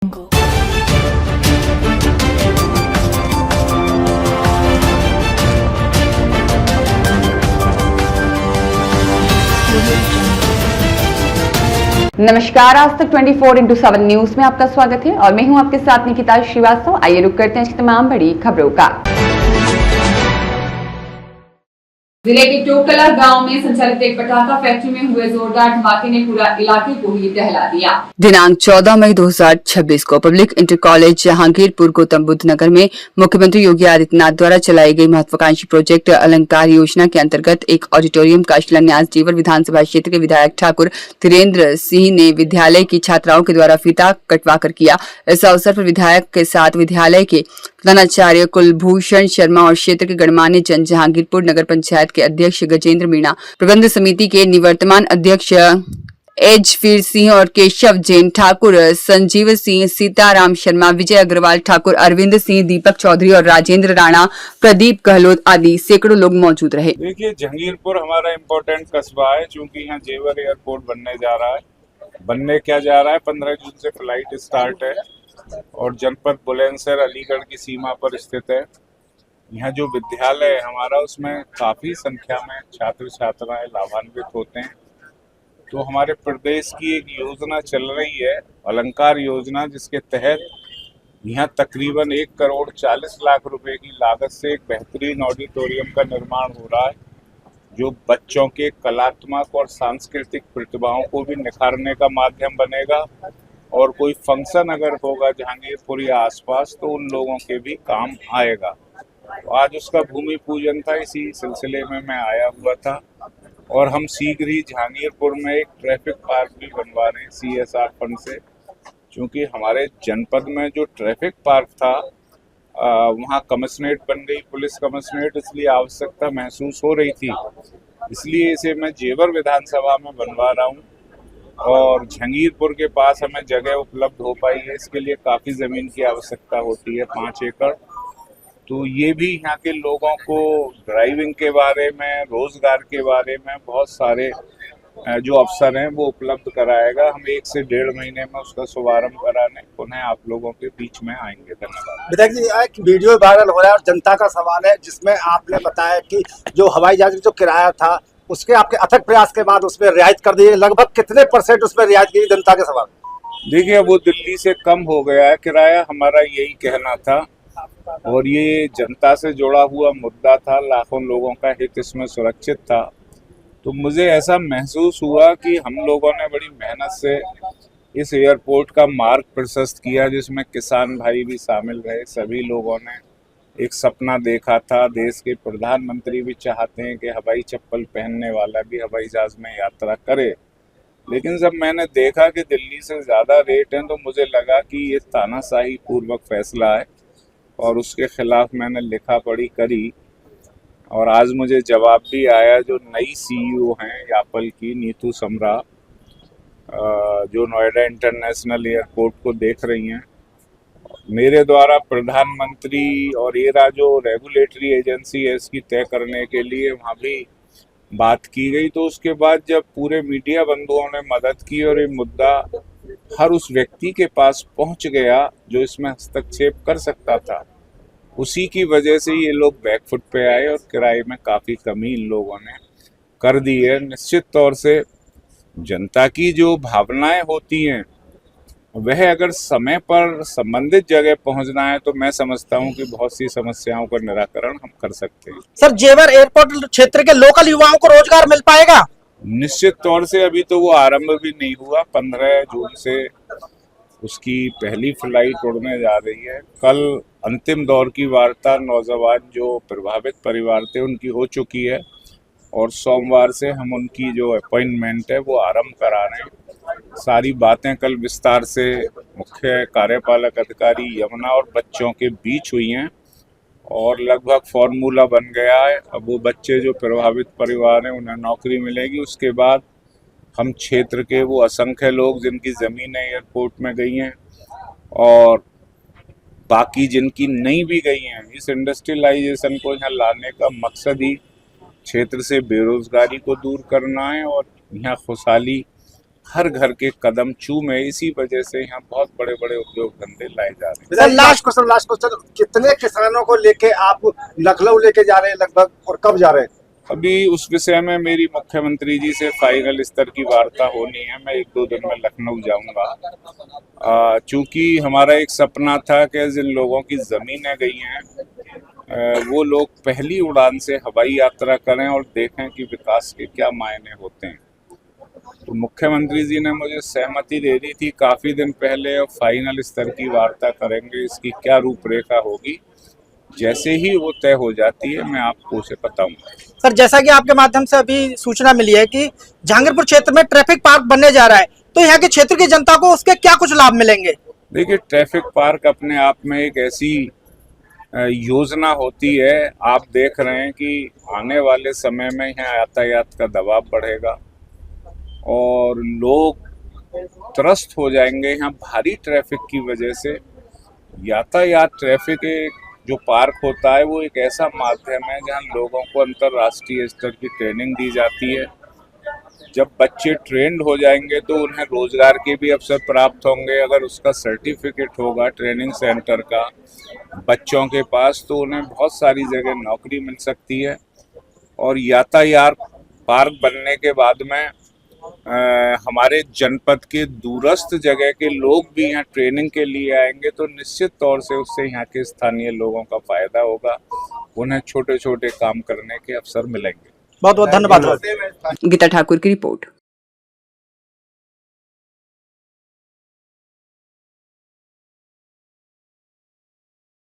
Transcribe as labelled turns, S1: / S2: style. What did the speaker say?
S1: नमस्कार, आज तक 24/7 न्यूज में आपका स्वागत है और मैं हूं आपके साथ निकिता श्रीवास्तव। आइए रुक करते हैं आज की तमाम बड़ी खबरों का। जिले के टोकला गांव में संचालित एक पटाखा फैक्ट्री में हुए जोरदार धमाके ने पूरा इलाके को ही दहला दिया।
S2: दिनांक 14 मई 2026 को public inter college Jahangirpur Gautam Buddha Nagar में मुख्यमंत्री योगी आदित्यनाथ द्वारा चलाई गई महत्वाकांक्षी प्रोजेक्ट अलंकार योजना के अंतर्गत एक ऑडिटोरियम का शिलान्यास जेवर विधानसभा क्षेत्र के विधायक ठाकुर धीरेन्द्र सिंह ने विद्यालय की छात्राओं के द्वारा फीता कटवाकर किया। इस अवसर पर विधायक के साथ विद्यालय के प्रधानाचार्य कुलभूषण शर्मा और क्षेत्र के गणमान्य जन, जहांगीरपुर नगर पंचायत के अध्यक्ष गजेंद्र मीणा, प्रबंध समिति के निवर्तमान अध्यक्ष एजफीर सिंह और केशव जैन ठाकुर, संजीव सिंह, सीताराम शर्मा, विजय अग्रवाल ठाकुर, अरविंद सिंह, दीपक चौधरी और राजेंद्र राणा, प्रदीप गहलोत आदि सैकड़ों लोग मौजूद रहे।
S3: देखिए, जहांगीरपुर हमारा इम्पोर्टेंट कस्बा है, क्योंकि यहाँ जेवर एयरपोर्ट बनने जा रहा है। बनने क्या जा रहा है, 15 जून से फ्लाइट स्टार्ट है और जनपद बुलंदशहर अलीगढ़ की सीमा पर स्थित है। यहाँ जो विद्यालय है हमारा, उसमें काफ़ी संख्या में छात्र छात्राएं लाभान्वित होते हैं। तो हमारे प्रदेश की एक योजना चल रही है, अलंकार योजना, जिसके तहत यहाँ तकरीबन 1,40,00,000 रुपए की लागत से एक बेहतरीन ऑडिटोरियम का निर्माण हो रहा है, जो बच्चों के कलात्मक और सांस्कृतिक प्रतिभाओं को भी निखारने का माध्यम बनेगा। और कोई फंक्शन अगर होगा जहांगीरपुर या आसपास, तो उन लोगों के भी काम आएगा। तो आज उसका भूमि पूजन था, इसी सिलसिले में मैं आया हुआ था। और हम शीघ्र ही जहांगीरपुर में एक ट्रैफिक पार्क भी बनवा रहे हैं CSR फंड से, क्योंकि हमारे जनपद में जो ट्रैफिक पार्क था वहाँ कमिश्नरेट बन गई, पुलिस कमिश्नरेट, इसलिए आवश्यकता महसूस हो रही थी। इसलिए इसे मैं जेवर विधानसभा में बनवा रहा हूँ। और जहांगीरपुर के पास हमें जगह उपलब्ध हो पाई है, इसके लिए काफ़ी ज़मीन की आवश्यकता होती है, 5 एकड़। तो ये भी यहाँ के लोगों को ड्राइविंग के बारे में, रोजगार के बारे में बहुत सारे जो अवसर हैं वो उपलब्ध कराएगा। हम 1 से 1.5 महीने में उसका शुभारंभ कराने पुनः आप लोगों के बीच में आएंगे। धन्यवाद।
S4: विधायक जी, एक वीडियो वायरल हो रहा है और जनता का सवाल है, जिसमें आपने बताया कि जो हवाई जहाज जो किराया था, उसके आपके अथक प्रयास के बाद उसमें रियायत कर दी। लगभग कितने % उसमें रियायत की? जनता के सवाल।
S3: देखिए, वो दिल्ली से कम हो गया है किराया, हमारा यही कहना था। और ये जनता से जुड़ा हुआ मुद्दा था, लाखों लोगों का हित इसमें सुरक्षित था। तो मुझे ऐसा महसूस हुआ कि हम लोगों ने बड़ी मेहनत से इस एयरपोर्ट का मार्ग प्रशस्त किया, जिसमें किसान भाई भी शामिल रहे। सभी लोगों ने एक सपना देखा था। देश के प्रधानमंत्री भी चाहते हैं कि हवाई चप्पल पहनने वाला भी हवाई जहाज में यात्रा करे। लेकिन जब मैंने देखा कि दिल्ली से ज़्यादा रेट है, तो मुझे लगा कि ये तानाशाही पूर्वक फैसला है और उसके खिलाफ मैंने लिखा पढ़ी करी। और आज मुझे जवाब भी आया, जो नई CEO हैं यापल की, नीतू समरा, जो नोएडा इंटरनेशनल एयरपोर्ट को देख रही हैं। मेरे द्वारा प्रधानमंत्री और एरा जो रेगुलेटरी एजेंसी है इसकी तय करने के लिए वहाँ भी बात की गई। तो उसके बाद जब पूरे मीडिया बंधुओं ने मदद की और ये मुद्दा हर उस व्यक्ति के पास पहुँच गया जो इसमें हस्तक्षेप कर सकता था, उसी की वजह से ये लोग बैकफुट पे आए और किराए में काफ़ी कमी इन लोगों ने कर दी है। निश्चित तौर से जनता की जो भावनाएं होती हैं, वह अगर समय पर संबंधित जगह पहुंचना है, तो मैं समझता हूं कि बहुत सी समस्याओं का निराकरण हम कर सकते हैं।
S4: सर, जेवर एयरपोर्ट क्षेत्र के लोकल युवाओं को रोजगार मिल पाएगा?
S3: निश्चित तौर से। अभी तो वो आरंभ भी नहीं हुआ। 15 जून से उसकी पहली फ्लाइट उड़ने जा रही है। कल अंतिम दौर की वार्ता नौजवान जो प्रभावित परिवार थे उनकी हो चुकी है और सोमवार से हम उनकी जो अपॉइंटमेंट है वो आरंभ करा रहे हैं। सारी बातें कल विस्तार से मुख्य कार्यपालक अधिकारी यमुना और बच्चों के बीच हुई हैं और लगभग फॉर्मूला बन गया है। अब वो बच्चे जो प्रभावित परिवार हैं उन्हें नौकरी मिलेगी। उसके बाद हम क्षेत्र के वो असंख्य लोग जिनकी ज़मीनें एयरपोर्ट में गई हैं और बाकी जिनकी नहीं भी गई हैं, इस इंडस्ट्रियलाइजेशन को यहाँ लाने का मकसद ही क्षेत्र से बेरोजगारी को दूर करना है और यहाँ खुशहाली हर घर के कदम चूमे। इसी वजह से यहाँ बहुत बड़े बड़े उद्योग धंधे लाए जा रहे हैं।
S4: सर लास्ट क्वेश्चन, कितने किसानों को लेके आप लखनऊ लेके जा रहे हैं लगभग, और कब जा रहे हैं?
S3: अभी उस विषय में मेरी मुख्यमंत्री जी से फाइनल स्तर की वार्ता होनी है। मैं 1-2 दिन में लखनऊ जाऊंगा। चूंकि हमारा एक सपना था कि जिन लोगों की जमीनें गई हैं वो लोग पहली उड़ान से हवाई यात्रा करें और देखें कि विकास के क्या मायने होते हैं। तो मुख्यमंत्री जी ने मुझे सहमति दे दी थी काफ़ी दिन पहले, और फाइनल स्तर की वार्ता करेंगे, इसकी क्या रूपरेखा होगी। जैसे ही वो तय हो जाती है मैं आपको उसे बताऊंगा।
S5: सर जैसा कि आपके माध्यम से अभी सूचना मिली है कि जहांगीरपुर क्षेत्र में ट्रैफिक पार्क बनने जा रहा है, तो यहाँ के क्षेत्र की जनता को उसके क्या कुछ लाभ मिलेंगे?
S3: देखिए, ट्रैफिक पार्क अपने आप में एक ऐसी योजना होती है। आप देख रहे हैं कि आने वाले समय में यहाँ यातायात का दबाव बढ़ेगा और लोग त्रस्त हो जाएंगे यहाँ भारी ट्रैफिक की वजह से। यातायात ट्रैफिक जो पार्क होता है वो एक ऐसा माध्यम है जहाँ लोगों को अंतर्राष्ट्रीय स्तर की ट्रेनिंग दी जाती है। जब बच्चे ट्रेंड हो जाएंगे तो उन्हें रोजगार के भी अवसर प्राप्त होंगे। अगर उसका सर्टिफिकेट होगा ट्रेनिंग सेंटर का बच्चों के पास, तो उन्हें बहुत सारी जगह नौकरी मिल सकती है। और यातायात पार्क बनने के बाद में हमारे जनपद के दूरस्थ जगह के लोग भी यहाँ ट्रेनिंग के लिए आएंगे, तो निश्चित तौर से उससे यहाँ के स्थानीय लोगों का फायदा होगा। उन्हें छोटे छोटे काम करने के अवसर मिलेंगे।
S5: बहुत बहुत धन्यवाद।
S2: गीता ठाकुर की रिपोर्ट।